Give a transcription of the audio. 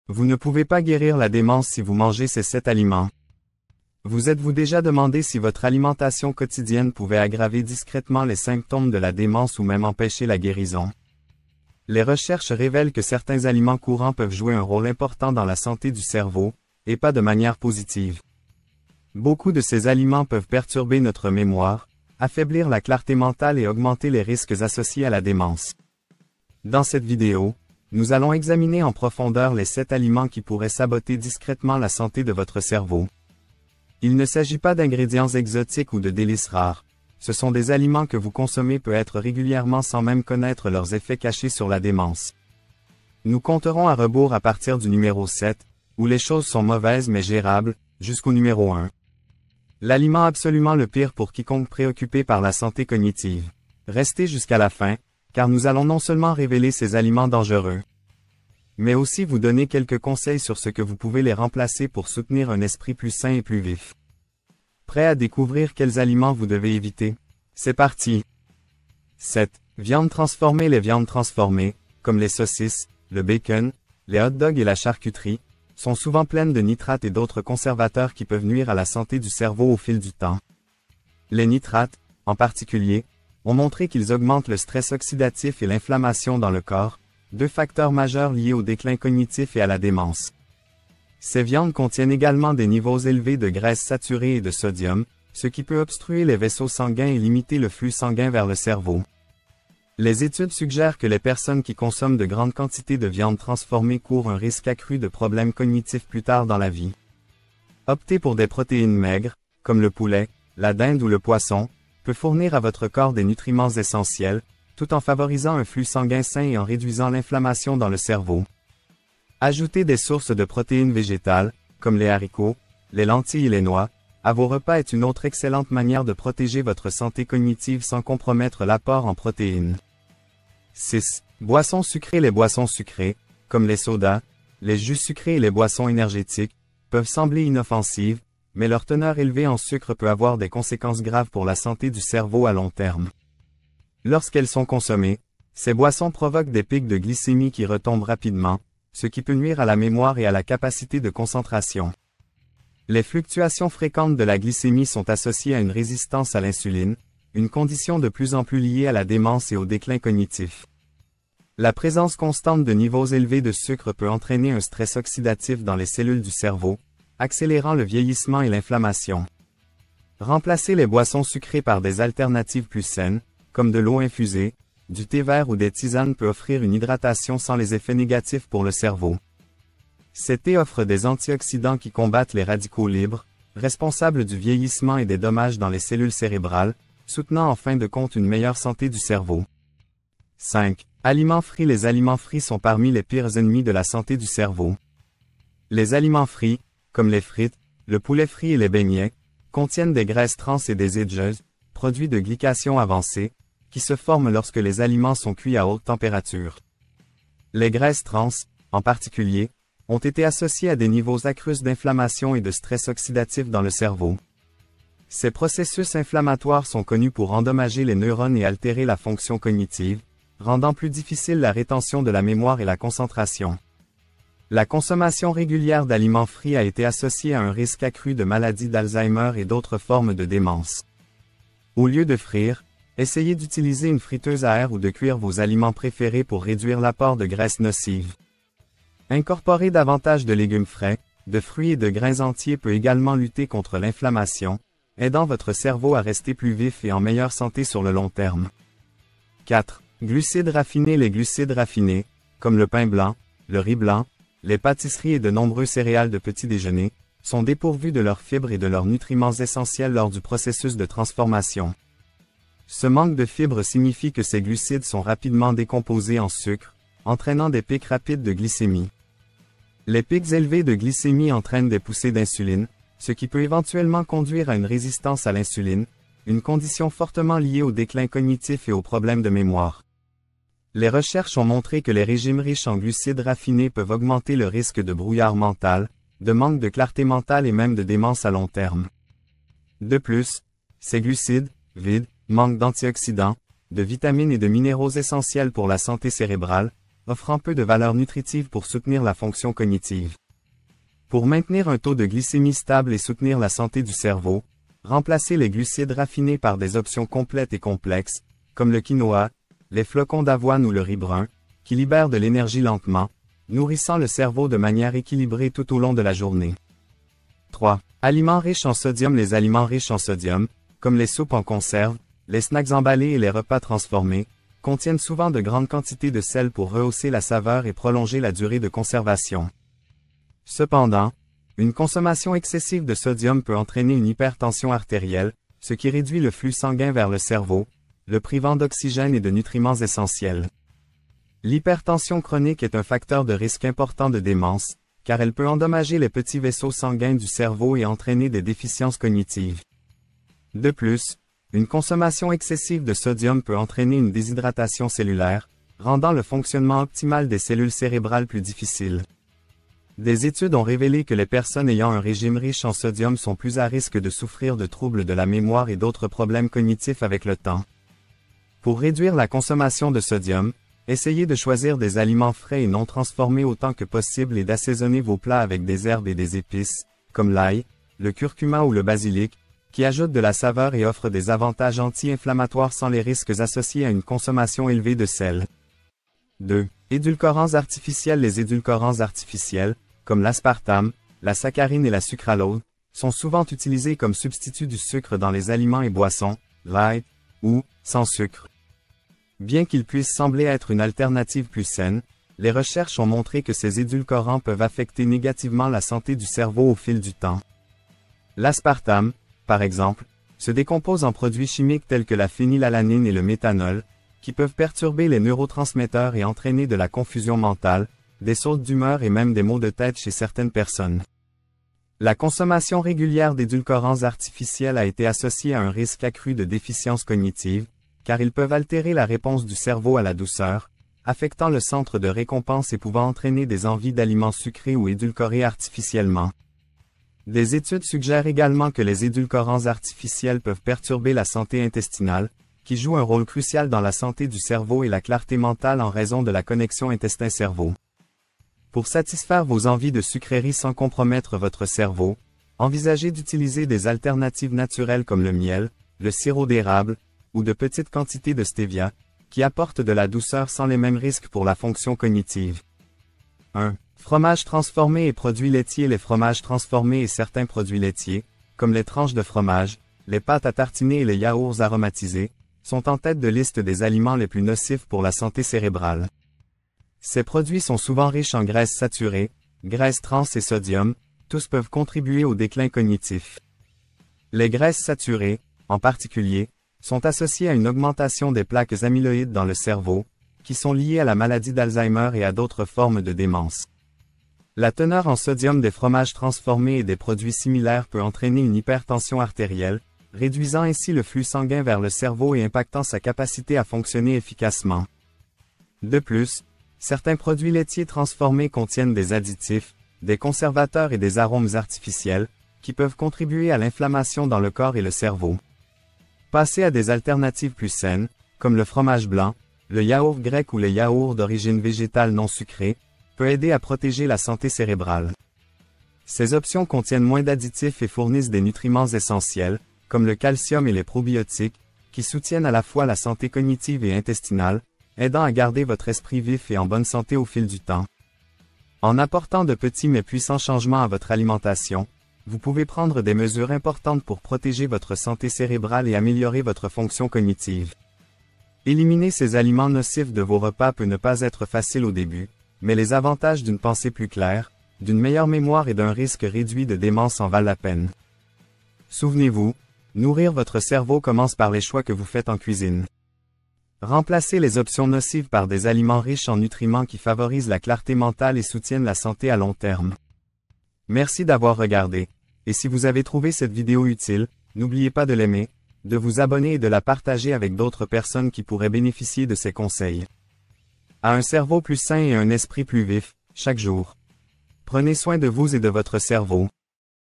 Vous ne pouvez pas guérir la démence si vous mangez ces 7 aliments. Vous êtes-vous déjà demandé si votre alimentation quotidienne pouvait aggraver discrètement les symptômes de la démence ou même empêcher la guérison? Les recherches révèlent que certains aliments courants peuvent jouer un rôle important dans la santé du cerveau, et pas de manière positive. Beaucoup de ces aliments peuvent perturber notre mémoire, affaiblir la clarté mentale et augmenter les risques associés à la démence. Dans cette vidéo, nous allons examiner en profondeur les 7 aliments qui pourraient saboter discrètement la santé de votre cerveau. Il ne s'agit pas d'ingrédients exotiques ou de délices rares. Ce sont des aliments que vous consommez peut-être régulièrement sans même connaître leurs effets cachés sur la démence. Nous compterons à rebours à partir du numéro 7, où les choses sont mauvaises mais gérables, jusqu'au numéro 1. L'aliment absolument le pire pour quiconque préoccupé par la santé cognitive. Restez jusqu'à la fin, car nous allons non seulement révéler ces aliments dangereux, mais aussi vous donner quelques conseils sur ce que vous pouvez les remplacer pour soutenir un esprit plus sain et plus vif. Prêt à découvrir quels aliments vous devez éviter? C'est parti! 7. Viande transformée. Les viandes transformées, comme les saucisses, le bacon, les hot dogs et la charcuterie, sont souvent pleines de nitrates et d'autres conservateurs qui peuvent nuire à la santé du cerveau au fil du temps. Les nitrates, en particulier, ont montré qu'ils augmentent le stress oxydatif et l'inflammation dans le corps, 2 facteurs majeurs liés au déclin cognitif et à la démence. Ces viandes contiennent également des niveaux élevés de graisses saturées et de sodium, ce qui peut obstruer les vaisseaux sanguins et limiter le flux sanguin vers le cerveau. Les études suggèrent que les personnes qui consomment de grandes quantités de viande transformée courent un risque accru de problèmes cognitifs plus tard dans la vie. Optez pour des protéines maigres, comme le poulet, la dinde ou le poisson, peut fournir à votre corps des nutriments essentiels, tout en favorisant un flux sanguin sain et en réduisant l'inflammation dans le cerveau. Ajoutez des sources de protéines végétales, comme les haricots, les lentilles et les noix, à vos repas est une autre excellente manière de protéger votre santé cognitive sans compromettre l'apport en protéines. 6. Boissons sucrées. Les boissons sucrées, comme les sodas, les jus sucrés et les boissons énergétiques, peuvent sembler inoffensives, mais leur teneur élevée en sucre peut avoir des conséquences graves pour la santé du cerveau à long terme. Lorsqu'elles sont consommées, ces boissons provoquent des pics de glycémie qui retombent rapidement, ce qui peut nuire à la mémoire et à la capacité de concentration. Les fluctuations fréquentes de la glycémie sont associées à une résistance à l'insuline, une condition de plus en plus liée à la démence et au déclin cognitif. La présence constante de niveaux élevés de sucre peut entraîner un stress oxydatif dans les cellules du cerveau, accélérant le vieillissement et l'inflammation. Remplacez les boissons sucrées par des alternatives plus saines, comme de l'eau infusée, du thé vert ou des tisanes peut offrir une hydratation sans les effets négatifs pour le cerveau. Ces thés offrent des antioxydants qui combattent les radicaux libres, responsables du vieillissement et des dommages dans les cellules cérébrales, soutenant en fin de compte une meilleure santé du cerveau. 5. Aliments frits. Les aliments frits sont parmi les pires ennemis de la santé du cerveau. Les aliments frits, comme les frites, le poulet frit et les beignets, contiennent des graisses trans et des edges, produits de glycation avancée, qui se forment lorsque les aliments sont cuits à haute température. Les graisses trans, en particulier, ont été associées à des niveaux accrus d'inflammation et de stress oxydatif dans le cerveau. Ces processus inflammatoires sont connus pour endommager les neurones et altérer la fonction cognitive, rendant plus difficile la rétention de la mémoire et la concentration. La consommation régulière d'aliments frits a été associée à un risque accru de maladies d'Alzheimer et d'autres formes de démence. Au lieu de frire, essayez d'utiliser une friteuse à air ou de cuire vos aliments préférés pour réduire l'apport de graisses nocives. Incorporer davantage de légumes frais, de fruits et de grains entiers peut également lutter contre l'inflammation, aidant votre cerveau à rester plus vif et en meilleure santé sur le long terme. 4. Glucides raffinés. Les glucides raffinés, comme le pain blanc, le riz blanc, les pâtisseries et de nombreux céréales de petit déjeuner, sont dépourvus de leurs fibres et de leurs nutriments essentiels lors du processus de transformation. Ce manque de fibres signifie que ces glucides sont rapidement décomposés en sucre, entraînant des pics rapides de glycémie. Les pics élevés de glycémie entraînent des poussées d'insuline, ce qui peut éventuellement conduire à une résistance à l'insuline, une condition fortement liée au déclin cognitif et aux problèmes de mémoire. Les recherches ont montré que les régimes riches en glucides raffinés peuvent augmenter le risque de brouillard mental, de manque de clarté mentale et même de démence à long terme. De plus, ces glucides, vides, manquent d'antioxydants, de vitamines et de minéraux essentiels pour la santé cérébrale, offrant peu de valeur nutritive pour soutenir la fonction cognitive. Pour maintenir un taux de glycémie stable et soutenir la santé du cerveau, remplacez les glucides raffinés par des options complètes et complexes, comme le quinoa, les flocons d'avoine ou le riz brun, qui libèrent de l'énergie lentement, nourrissant le cerveau de manière équilibrée tout au long de la journée. 3. Aliments riches en sodium. Les aliments riches en sodium, comme les soupes en conserve, les snacks emballés et les repas transformés, contiennent souvent de grandes quantités de sel pour rehausser la saveur et prolonger la durée de conservation. Cependant, une consommation excessive de sodium peut entraîner une hypertension artérielle, ce qui réduit le flux sanguin vers le cerveau, le privant d'oxygène et de nutriments essentiels. L'hypertension chronique est un facteur de risque important de démence, car elle peut endommager les petits vaisseaux sanguins du cerveau et entraîner des déficiences cognitives. De plus, une consommation excessive de sodium peut entraîner une déshydratation cellulaire, rendant le fonctionnement optimal des cellules cérébrales plus difficile. Des études ont révélé que les personnes ayant un régime riche en sodium sont plus à risque de souffrir de troubles de la mémoire et d'autres problèmes cognitifs avec le temps. Pour réduire la consommation de sodium, essayez de choisir des aliments frais et non transformés autant que possible et d'assaisonner vos plats avec des herbes et des épices, comme l'ail, le curcuma ou le basilic, qui ajoutent de la saveur et offrent des avantages anti-inflammatoires sans les risques associés à une consommation élevée de sel. 2. Édulcorants artificiels. Les édulcorants artificiels, comme l'aspartame, la saccharine et la sucralose, sont souvent utilisés comme substitut du sucre dans les aliments et boissons, light ou sans sucre. Bien qu'ils puissent sembler être une alternative plus saine, les recherches ont montré que ces édulcorants peuvent affecter négativement la santé du cerveau au fil du temps. L'aspartame, par exemple, se décompose en produits chimiques tels que la phénylalanine et le méthanol, qui peuvent perturber les neurotransmetteurs et entraîner de la confusion mentale, des sautes d'humeur et même des maux de tête chez certaines personnes. La consommation régulière d'édulcorants artificiels a été associée à un risque accru de déficience cognitive, car ils peuvent altérer la réponse du cerveau à la douceur, affectant le centre de récompense et pouvant entraîner des envies d'aliments sucrés ou édulcorés artificiellement. Des études suggèrent également que les édulcorants artificiels peuvent perturber la santé intestinale, qui joue un rôle crucial dans la santé du cerveau et la clarté mentale en raison de la connexion intestin-cerveau. Pour satisfaire vos envies de sucreries sans compromettre votre cerveau, envisagez d'utiliser des alternatives naturelles comme le miel, le sirop d'érable, ou de petites quantités de stevia, qui apportent de la douceur sans les mêmes risques pour la fonction cognitive. 1. Fromage transformé et produits laitiers. Les fromages transformés et certains produits laitiers, comme les tranches de fromage, les pâtes à tartiner et les yaourts aromatisés, sont en tête de liste des aliments les plus nocifs pour la santé cérébrale. Ces produits sont souvent riches en graisses saturées, graisses trans et sodium, tous peuvent contribuer au déclin cognitif. Les graisses saturées, en particulier, sont associées à une augmentation des plaques amyloïdes dans le cerveau, qui sont liées à la maladie d'Alzheimer et à d'autres formes de démence. La teneur en sodium des fromages transformés et des produits similaires peut entraîner une hypertension artérielle, réduisant ainsi le flux sanguin vers le cerveau et impactant sa capacité à fonctionner efficacement. De plus, certains produits laitiers transformés contiennent des additifs, des conservateurs et des arômes artificiels, qui peuvent contribuer à l'inflammation dans le corps et le cerveau. Passez à des alternatives plus saines, comme le fromage blanc, le yaourt grec ou les yaourts d'origine végétale non sucrés, peut aider à protéger la santé cérébrale. Ces options contiennent moins d'additifs et fournissent des nutriments essentiels, comme le calcium et les probiotiques, qui soutiennent à la fois la santé cognitive et intestinale, aidant à garder votre esprit vif et en bonne santé au fil du temps. En apportant de petits mais puissants changements à votre alimentation, vous pouvez prendre des mesures importantes pour protéger votre santé cérébrale et améliorer votre fonction cognitive. Éliminer ces aliments nocifs de vos repas peut ne pas être facile au début, mais les avantages d'une pensée plus claire, d'une meilleure mémoire et d'un risque réduit de démence en valent la peine. Souvenez-vous, nourrir votre cerveau commence par les choix que vous faites en cuisine. Remplacez les options nocives par des aliments riches en nutriments qui favorisent la clarté mentale et soutiennent la santé à long terme. Merci d'avoir regardé. Et si vous avez trouvé cette vidéo utile, n'oubliez pas de l'aimer, de vous abonner et de la partager avec d'autres personnes qui pourraient bénéficier de ces conseils. À un cerveau plus sain et un esprit plus vif, chaque jour. Prenez soin de vous et de votre cerveau.